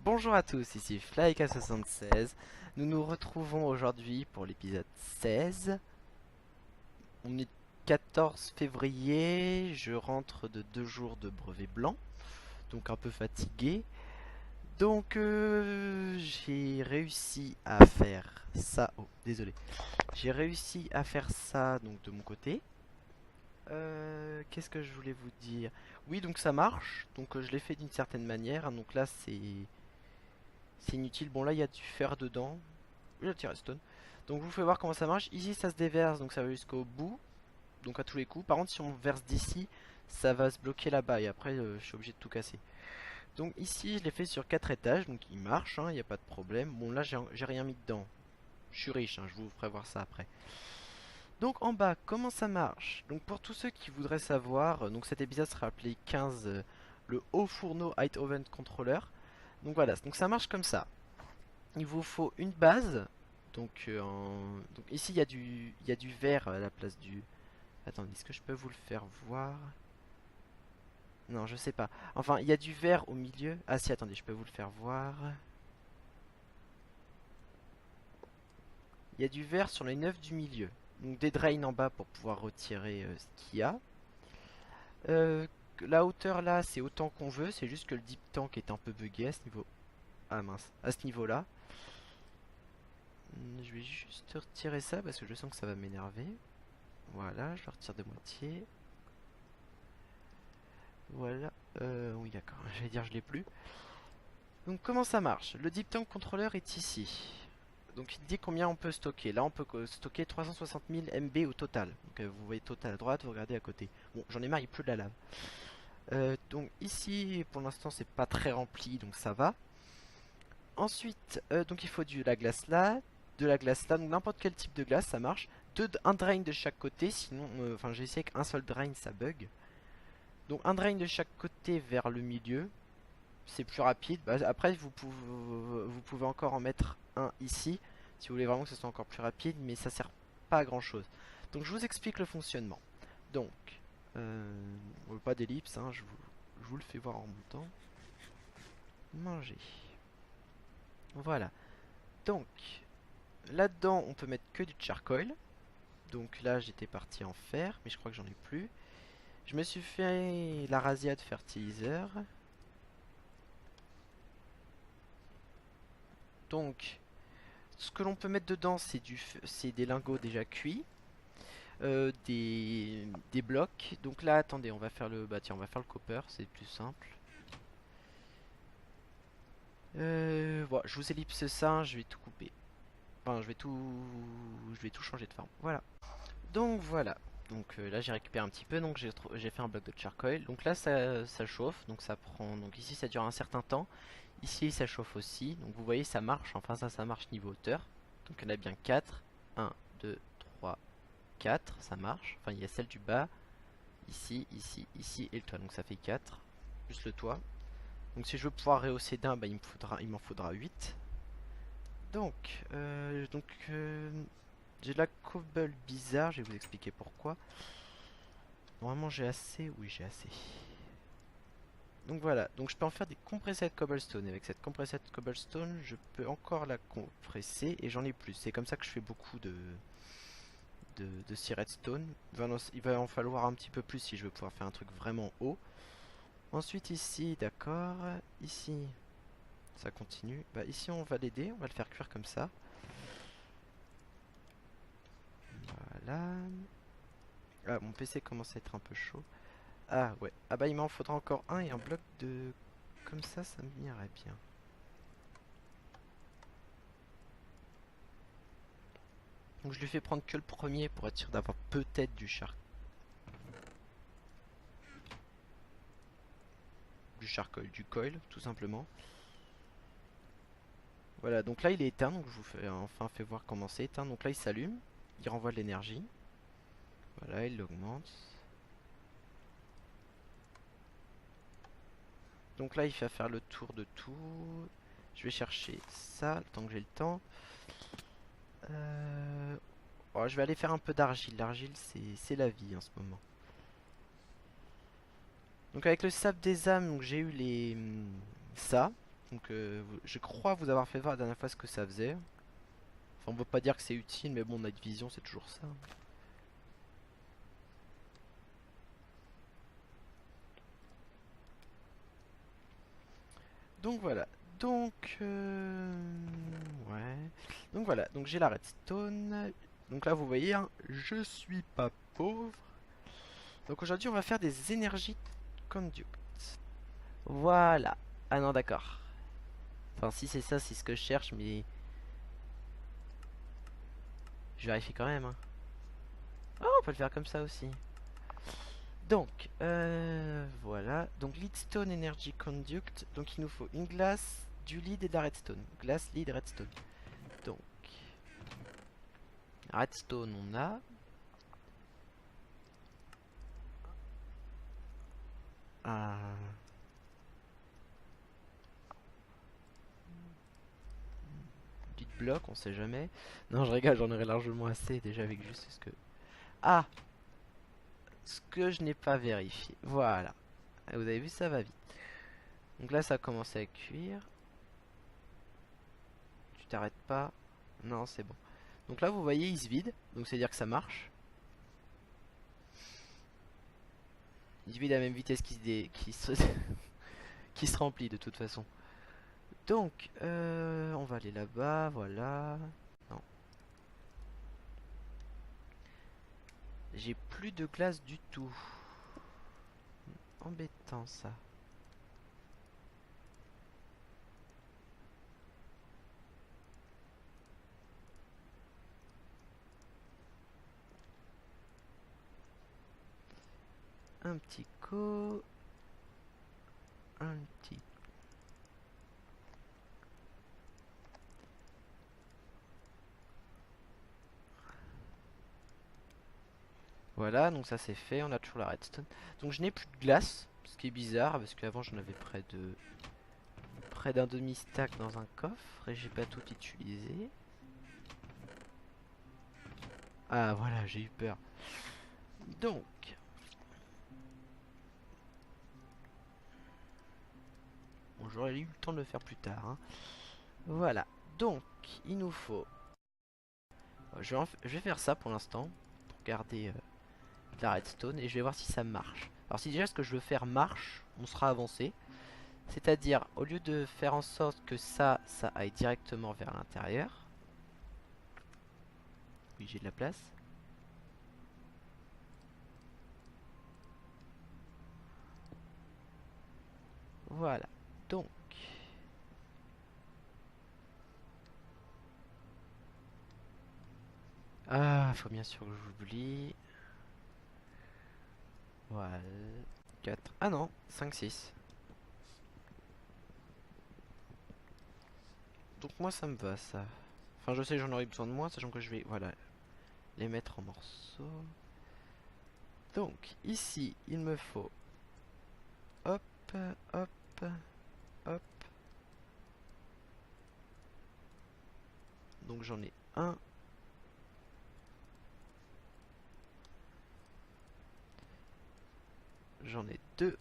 Bonjour à tous, ici Flyka76. Nous nous retrouvons aujourd'hui pour l'épisode 16. On est 14 février, je rentre de 2 jours de brevet blanc, donc un peu fatigué. Donc j'ai réussi à faire ça. Oh, désolé. J'ai réussi à faire ça donc de mon côté. Qu'est-ce que je voulais vous dire? Oui, donc ça marche. Donc je l'ai fait d'une certaine manière. Donc là c'est inutile. Bon, là il y a du fer dedans. Je tire stone. Donc je vous fais voir comment ça marche. Ici ça se déverse, donc ça va jusqu'au bout. Donc à tous les coups. Par contre si on verse d'ici, ça va se bloquer là-bas. Et après je suis obligé de tout casser. Donc ici je l'ai fait sur 4 étages. Donc il marche, il n'y a pas de problème. Bon là j'ai rien mis dedans. Je suis riche, je vous ferai voir ça après. Donc en bas, comment ça marche? Donc pour tous ceux qui voudraient savoir, donc cet épisode sera appelé 15, le haut fourneau Height Oven Controller. Donc voilà, donc ça marche comme ça. Il vous faut une base. Donc ici il y a du verre à la place du... Attendez, est-ce que je peux vous le faire voir? Non, je sais pas. Enfin, il y a du verre au milieu. Ah si, attendez, je peux vous le faire voir. Il y a du verre sur les 9 du milieu. Donc des drains en bas pour pouvoir retirer ce qu'il y a. Euh, la hauteur là, c'est autant qu'on veut. C'est juste que le deep tank est un peu buggé à ce niveau. Ah mince, à ce niveau-là. Je vais juste retirer ça parce que je sens que ça va m'énerver. Voilà, je le retire de moitié. Voilà. Oui, d'accord. J'allais dire, je l'ai plus. Donc, comment ça marche? Le Deep Tank Controller est ici. Donc, il dit combien on peut stocker. Là, on peut stocker 360 000 MB au total. Donc, vous voyez total à droite, vous regardez à côté. Bon, j'en ai marre, il pleut de la lave. Donc, ici, pour l'instant, c'est pas très rempli, donc ça va. Ensuite, donc il faut la glace là, de la glace là, donc n'importe quel type de glace, ça marche. Un drain de chaque côté, sinon, enfin, j'ai essayé avec un seul drain, ça bug. Donc un drain de chaque côté vers le milieu, c'est plus rapide. Bah, après vous pouvez encore en mettre un ici, si vous voulez vraiment que ce soit encore plus rapide, mais ça sert pas à grand chose. Donc je vous explique le fonctionnement. Donc, pas d'ellipse, je vous le fais voir en montant. Manger. Voilà. Donc, là-dedans on peut mettre que du charcoal. Donc là j'étais parti en fer, mais je crois que j'en ai plus. Je me suis fait la razzia de fertiliseur. Donc, ce que l'on peut mettre dedans, c'est des lingots déjà cuits, des blocs. Donc là, attendez, on va faire bah tiens, on va faire le copper, c'est plus simple. Voilà, je vous ellipse ça, je vais tout couper. Enfin, je vais tout changer de forme. Voilà. Donc voilà. Donc là, j'ai récupéré un petit peu, donc j'ai fait un bloc de charcoal. Donc là, ça chauffe, donc ça prend. Donc ici, ça dure un certain temps. Ici, ça chauffe aussi. Donc vous voyez, ça marche. Enfin, ça marche niveau hauteur. Donc il y en a bien 4. 1, 2, 3, 4. Ça marche. Enfin, il y a celle du bas. Ici, ici, ici et le toit. Donc ça fait 4. Plus le toit. Donc si je veux pouvoir rehausser d'un, bah, il m'en faudra 8. Donc, j'ai de la cobble bizarre. Je vais vous expliquer pourquoi. Normalement, j'ai assez. Oui, j'ai assez. Donc voilà, donc je peux en faire des compressés de cobblestone. Avec cette compressée de cobblestone, je peux encore la compresser et j'en ai plus. C'est comme ça que je fais beaucoup de ces redstone. Il va en falloir un petit peu plus si je veux pouvoir faire un truc vraiment haut. Ensuite ici, d'accord. Ici, ça continue. Bah ici on va l'aider, on va le faire cuire comme ça. Voilà. Ah, mon PC commence à être un peu chaud. Ah ouais, ah bah il m'en faudra encore un et un bloc de... Comme ça m'irait bien. Donc je lui fais prendre que le premier pour être sûr d'avoir peut-être du charcoal, du coil tout simplement. Voilà, donc là il est éteint, donc je vous fais enfin fait voir comment c'est éteint. Donc là il s'allume, il renvoie de l'énergie. Voilà, il l'augmente. Donc là il fait faire le tour de tout. Je vais chercher ça, tant que j'ai le temps. Oh, je vais aller faire un peu d'argile. L'argile c'est la vie en ce moment. Donc avec le sable des âmes, j'ai eu ça. Donc je crois vous avoir fait voir la dernière fois ce que ça faisait. Enfin, on veut pas dire que c'est utile, mais bon, Night Vision c'est toujours ça. Donc voilà. Donc ouais. Donc voilà. Donc j'ai la redstone. Donc là vous voyez, hein, je suis pas pauvre. Donc aujourd'hui on va faire des énergies conducts. Voilà. Ah non d'accord. Enfin si c'est ça, c'est ce que je cherche, mais je vérifie quand même, hein. Oh, on peut le faire comme ça aussi. Donc, voilà. Donc, Leadstone Energy Conduct. Donc, il nous faut une glace, du lead et de la redstone. Glace, lead, redstone. Donc, redstone, on a. Un petit bloc, on sait jamais. Non, je rigole, j'en aurais largement assez déjà avec juste ce que. Ah! Ce que je n'ai pas vérifié. Voilà. Vous avez vu, ça va vite. Donc là, ça a commencé à cuire. Tu t'arrêtes pas. Non, c'est bon. Donc là, vous voyez, il se vide. Donc, c'est-à-dire que ça marche. Il se vide à la même vitesse qui se remplit de toute façon. Donc, on va aller là-bas, voilà. Non. J'ai plus de glace du tout. Embêtant ça. Un petit co. Un petit. Voilà, donc ça c'est fait, on a toujours la redstone. Donc je n'ai plus de glace, ce qui est bizarre parce qu'avant j'en avais près d'un demi-stack dans un coffre et j'ai pas tout utilisé. Ah voilà, j'ai eu peur. Donc, bon, j'aurais eu le temps de le faire plus tard, hein. Voilà, donc il nous faut. Je vais faire ça pour l'instant, pour garder de la redstone, et je vais voir si ça marche. Alors si déjà ce que je veux faire marche, on sera avancé. C'est-à-dire, au lieu de faire en sorte que ça aille directement vers l'intérieur. Oui, j'ai de la place. Voilà, donc. Ah, faut bien sûr que j'oublie. Voilà. 4. Ah non, 5, 6. Donc moi ça me va ça. Enfin je sais j'en aurai besoin de moins, sachant que je vais, voilà, les mettre en morceaux. Donc ici il me faut hop, hop, hop. Donc j'en ai un. J'en ai deux.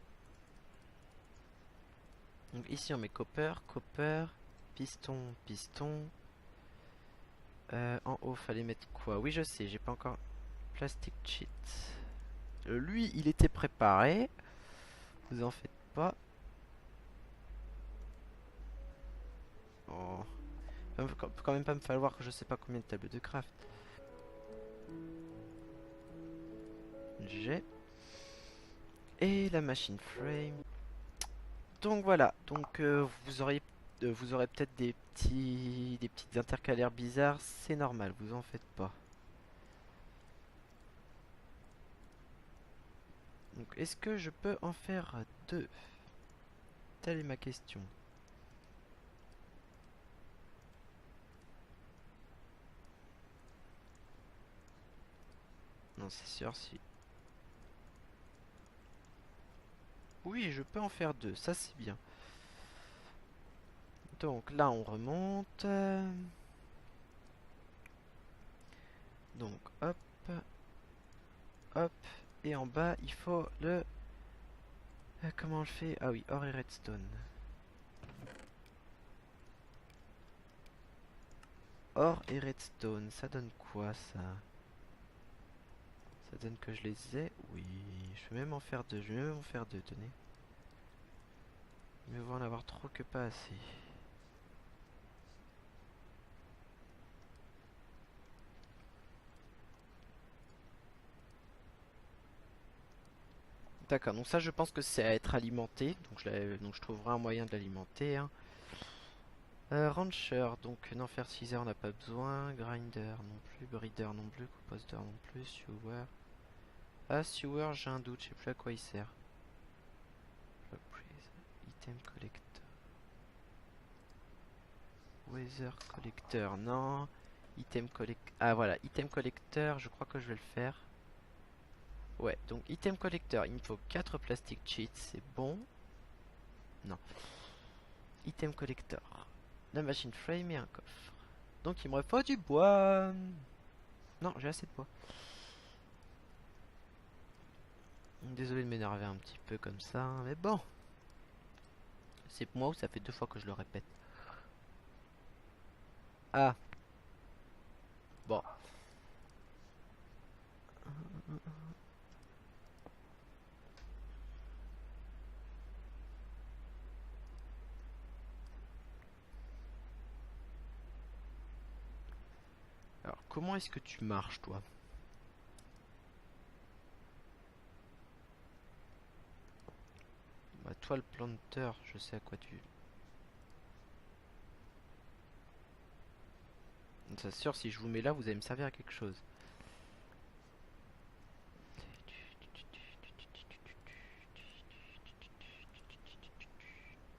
Donc ici on met copper, copper, piston, piston. En haut fallait mettre quoi? Oui je sais, j'ai pas encore. Plastic sheet. Lui il était préparé. Vous en faites pas. Oh. Peut quand même pas me falloir que je sais pas combien de tables de craft. J'ai. Et la machine frame. Donc voilà. Donc vous aurez peut-être des petites intercalaires bizarres. C'est normal, vous en faites pas. Donc est-ce que je peux en faire deux? Telle est ma question. Non, c'est sûr si. Oui, je peux en faire deux, ça c'est bien. Donc là on remonte. Donc hop, hop. Et en bas il faut le... comment je fais? Ah oui, or et redstone. Or et redstone, ça donne quoi ça? Ça donne que je les ai. Oui, je vais même en faire deux. Je vais même en faire deux, tenez. Mais on va en avoir trop que pas assez. D'accord, donc ça je pense que c'est à être alimenté. Donc je trouverai un moyen de l'alimenter, hein. Rancher, donc non, fertilizer on n'a pas besoin. Grinder non plus. Breeder non plus. Composter non plus. Sewer. Ah, sewer, j'ai un doute, je sais plus à quoi il sert. Reprise. Item collector. Weather collector, non. Item collector. Ah voilà, item collector, je crois que je vais le faire. Ouais, donc item collector, il me faut 4 plastic cheats, c'est bon. Non. Item collector. La machine frame et un coffre. Donc il me faut du bois. Non, j'ai assez de bois. Désolé de m'énerver un petit peu comme ça, hein, mais bon. C'est moi ou ça fait 2 fois que je le répète. Ah. Bon. Alors, comment est-ce que tu marches, toi? Bah, toi, le planteur, je sais à quoi tu... C'est sûr, si je vous mets là, vous allez me servir à quelque chose.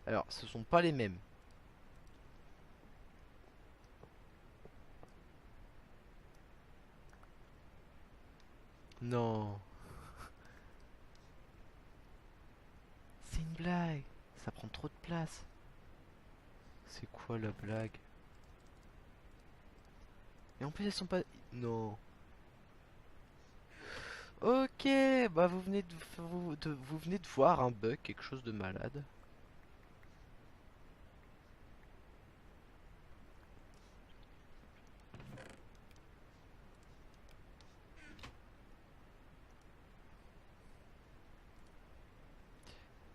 Alors, ce sont pas les mêmes. Non. C'est une blague. Ça prend trop de place. C'est quoi la blague? Et en plus, elles sont pas... Non. Ok, bah vous venez de voir un bug, quelque chose de malade.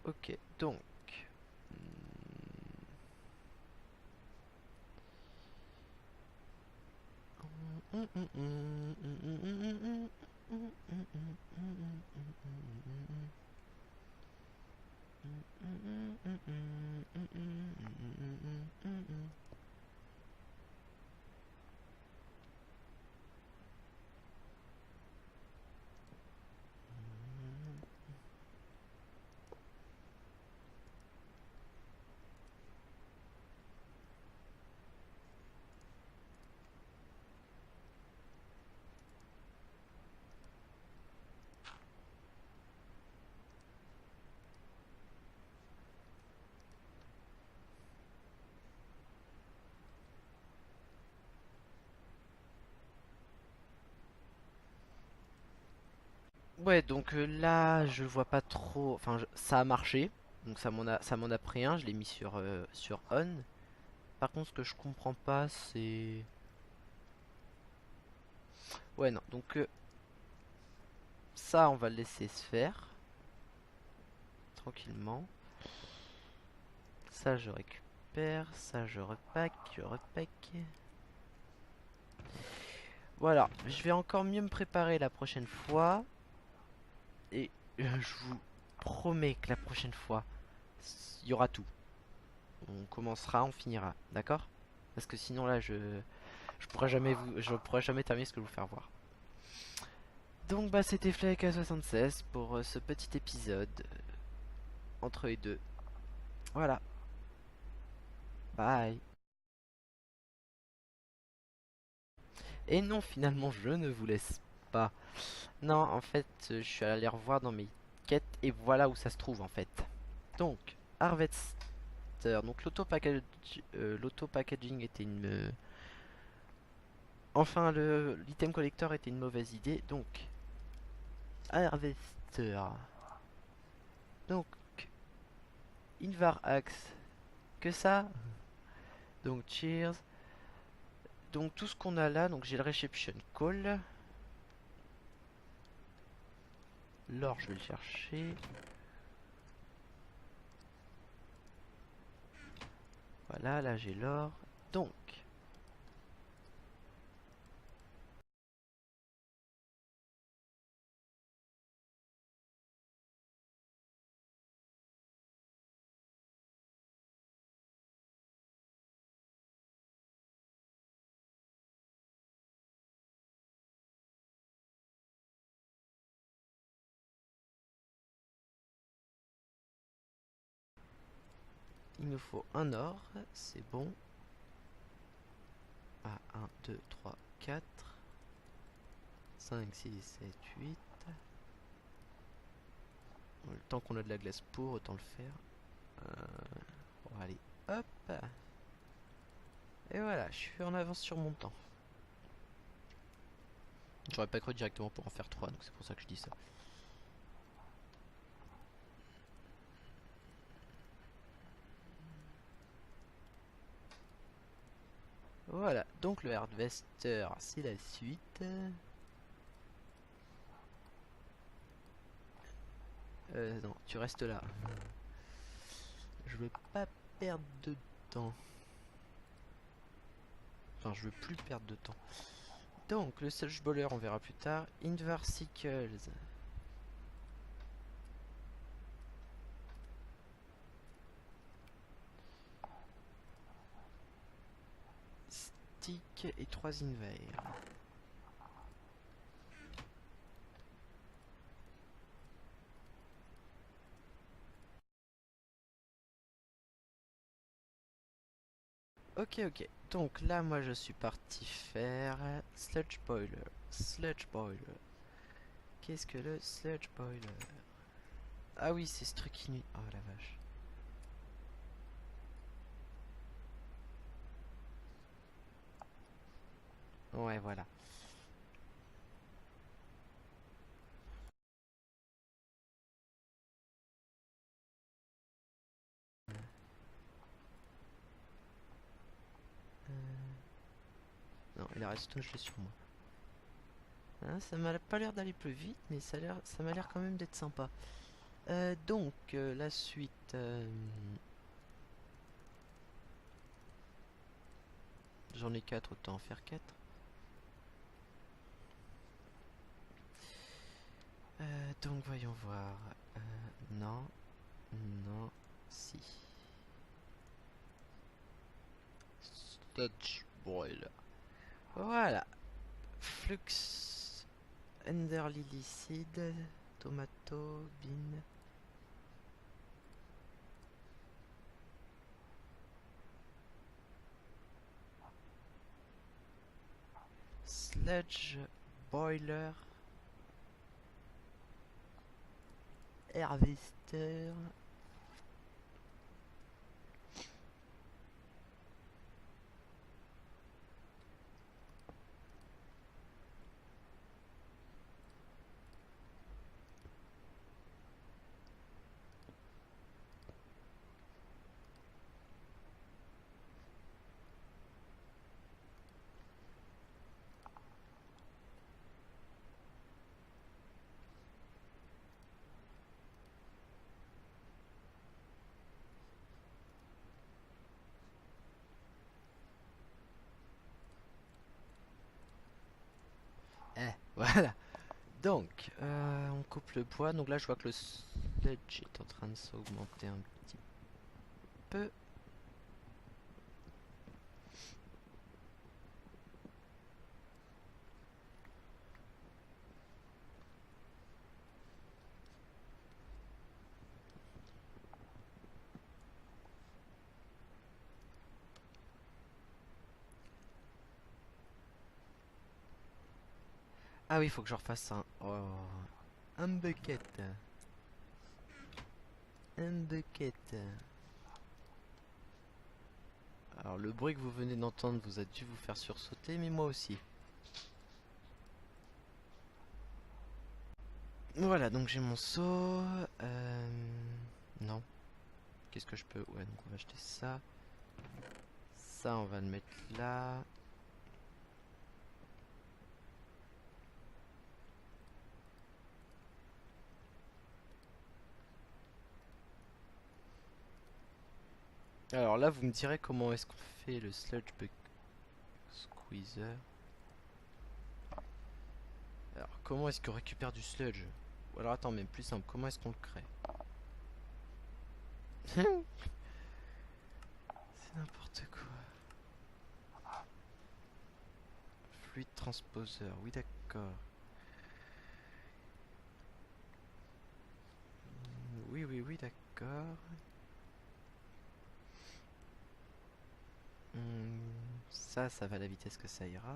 Ok, donc... Ouais, donc là, je vois pas trop... Enfin, ça a marché. Donc ça m'en a pris un, je l'ai mis sur on. Par contre, ce que je comprends pas, c'est... Ouais, non, donc ça, on va le laisser se faire. Tranquillement. Ça, je récupère. Ça, je repack. Je repack. Voilà, je vais encore mieux me préparer la prochaine fois. Et je vous promets que la prochaine fois, il y aura tout. On commencera, on finira, d'accord? Parce que sinon là, je pourrais jamais terminer ce que je vais vous faire voir. Donc bah c'était Fleck à 76 pour ce petit épisode entre les deux. Voilà, bye. Et non, finalement, je ne vous laisse pas. Non, en fait, je suis allé revoir dans mes quêtes et voilà où ça se trouve en fait. Donc, Harvester. Donc l'auto-packaging était une... Enfin, l'item collector était une mauvaise idée. Donc, Harvester. Donc, Invar Axe. Que ça? Donc, cheers. Donc tout ce qu'on a là, donc j'ai le reception call. L'or, je vais le chercher. Voilà, là j'ai l'or. Donc, il nous faut un or, c'est bon. Ah, 1, 2, 3, 4, 5, 6, 7, 8. Le temps qu'on a de la glace pour, autant le faire. Bon, allez, hop. Et voilà, je suis en avance sur mon temps. J'aurais pas cru directement pour en faire 3, donc c'est pour ça que je dis ça. Voilà, donc le Harvester, c'est la suite. Non, tu restes là. Je veux pas perdre de temps. Enfin, je veux plus perdre de temps. Donc, le Sludge Bowler, on verra plus tard. Inversicles. Stick et 3 invers. Ok, ok. Donc là, moi, je suis parti faire Sludge Boiler. Sludge Boiler. Qu'est-ce que le Sludge Boiler? Ah oui, c'est ce truc inutile. Oh la vache. Ouais, voilà. Non, il reste je l'ai sur moi. Hein, ça m'a pas l'air d'aller plus vite, mais ça m'a l'air quand même d'être sympa. Donc, la suite. J'en ai 4, autant en faire 4. Donc, voyons voir. Non, non, si. Sludge Boiler. Voilà. Flux. Ender Lily Seed. Tomato. Bean. Sludge Boiler. Harvester. Voilà. Donc, on coupe le bois. Donc là, je vois que le sledge est en train de s'augmenter un petit peu. Ah oui, il faut que je refasse un... Oh. Un bucket. Un bucket. Alors, le bruit que vous venez d'entendre vous a dû vous faire sursauter, mais moi aussi. Voilà, donc j'ai mon seau. Non. Qu'est-ce que je peux... Ouais, donc on va acheter ça. Ça, on va le mettre là. Alors là, vous me direz comment est-ce qu'on fait le sludge bug squeezer. Alors, comment est-ce qu'on récupère du sludge? Ou alors, attends, même plus simple, comment est-ce qu'on le crée? C'est n'importe quoi. Fluide transposeur, oui, d'accord. Oui, oui, oui, d'accord. Ça va à la vitesse que ça ira.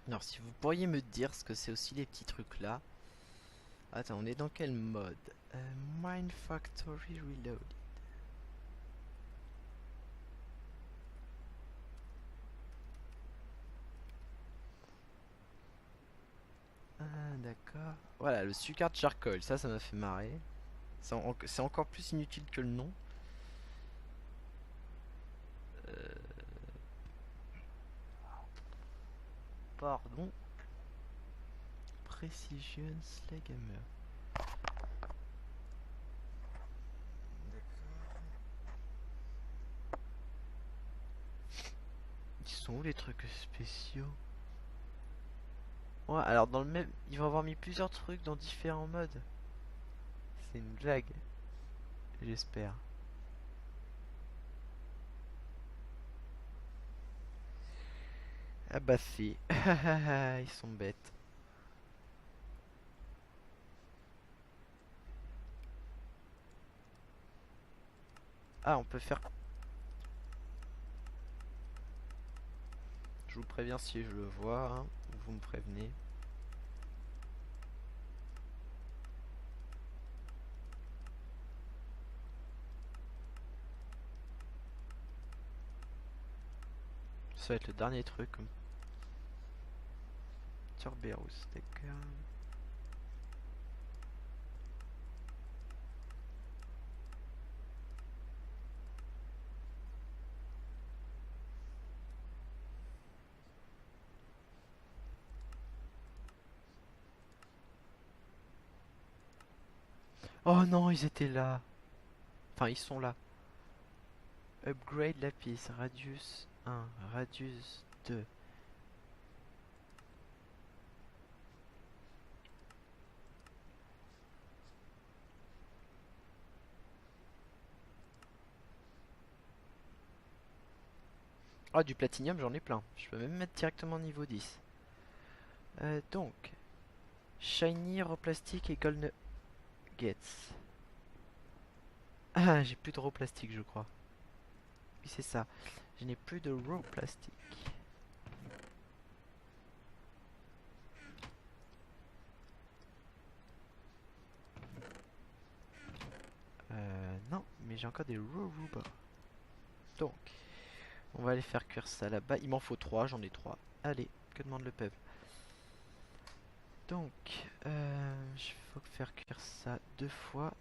Alors, si vous pourriez me dire ce que c'est aussi les petits trucs là. Attends, on est dans quel mode? Mine Factory Reload. Ah, d'accord. Voilà, le sucre charcoal, ça m'a fait marrer. C'est encore plus inutile que le nom. Euh, pardon. Precision Sledgehammer. Ils sont où les trucs spéciaux? Ouais, alors dans le même, ils vont avoir mis plusieurs trucs dans différents modes. C'est une blague, j'espère. Ah bah si. Ils sont bêtes. Ah, on peut faire. Je vous préviens si je le vois, hein, vous me prévenez. Ça va être le dernier truc comme Cerberus, d'accord. Oh non, ils étaient là. Enfin, ils sont là. Upgrade lapis, radius 1, radius 2. Ah, du platinium, j'en ai plein. Je peux même mettre directement niveau 10. Donc, shiny, raw plastique et gold nuggets. Ah, j'ai plus de raw plastique, je crois. Oui, c'est ça. Je n'ai plus de raw plastique. Non, mais j'ai encore des raw ruba. Donc, on va aller faire cuire ça là-bas. Il m'en faut 3, j'en ai 3. Allez, que demande le peuple? Donc, il faut faire cuire ça 2 fois.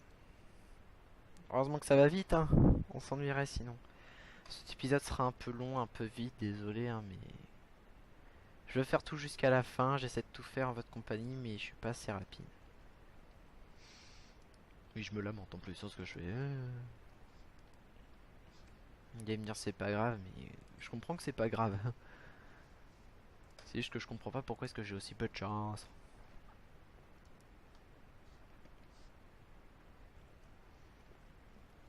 Heureusement que ça va vite, hein. On s'ennuierait sinon. Cet épisode sera un peu long, un peu vite, désolé, hein, mais... Je veux faire tout jusqu'à la fin, j'essaie de tout faire en votre compagnie, mais je suis pas assez rapide. Oui, je me lamente en plus sur ce que je fais. Vous allez me dire c'est pas grave, mais je comprends que c'est pas grave. C'est juste que je comprends pas pourquoi est-ce que j'ai aussi peu de chance.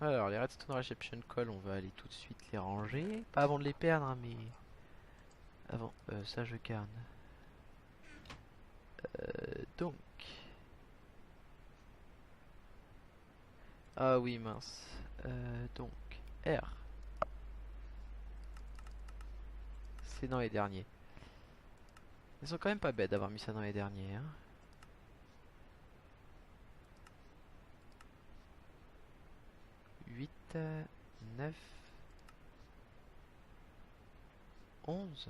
Alors, les Redstone Reception Call, on va aller tout de suite les ranger. Pas avant de les perdre, hein, mais... Avant, ça je garde. Donc... Ah oui, mince. Donc, R. C'est dans les derniers. Ils sont quand même pas bêtes d'avoir mis ça dans les derniers, hein. 8, 9, 11.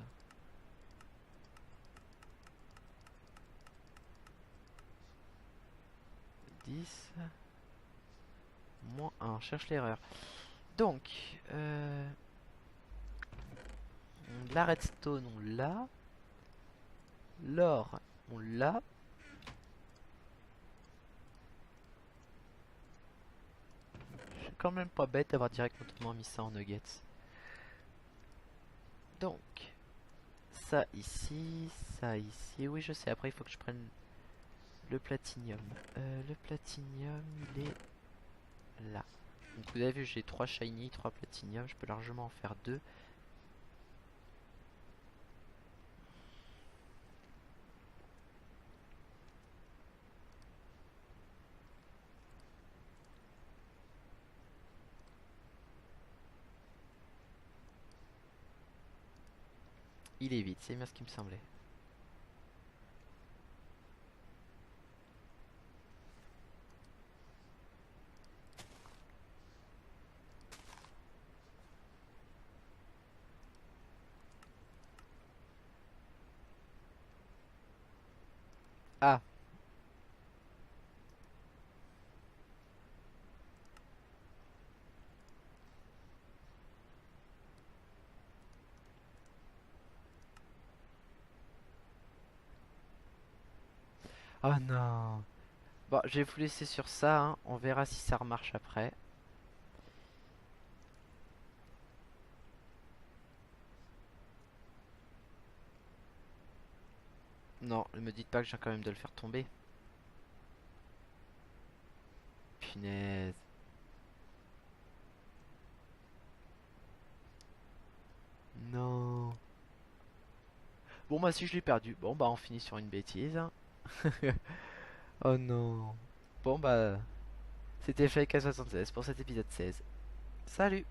10, moins 1, cherche l'erreur. Donc, la redstone, on l'a. L'or, on l'a. Je suis quand même pas bête d'avoir directement mis ça en nuggets. Donc, ça ici, ça ici. Oui, je sais, après il faut que je prenne le platinium. Le platinium, il est là. Donc vous avez vu, j'ai 3 shiny, 3 platinium. Je peux largement en faire 2. Il est vite, c'est bien ce qui me semblait. Ah, oh non. Bon, je vais vous laisser sur ça, hein. On verra si ça remarche après. Non, ne me dites pas que j'ai quand même de le faire tomber. Punaise. Non. Bon bah si je l'ai perdu. Bon bah on finit sur une bêtise, hein. Oh non. Bon bah c'était Fake à 76 pour cet épisode 16. Salut!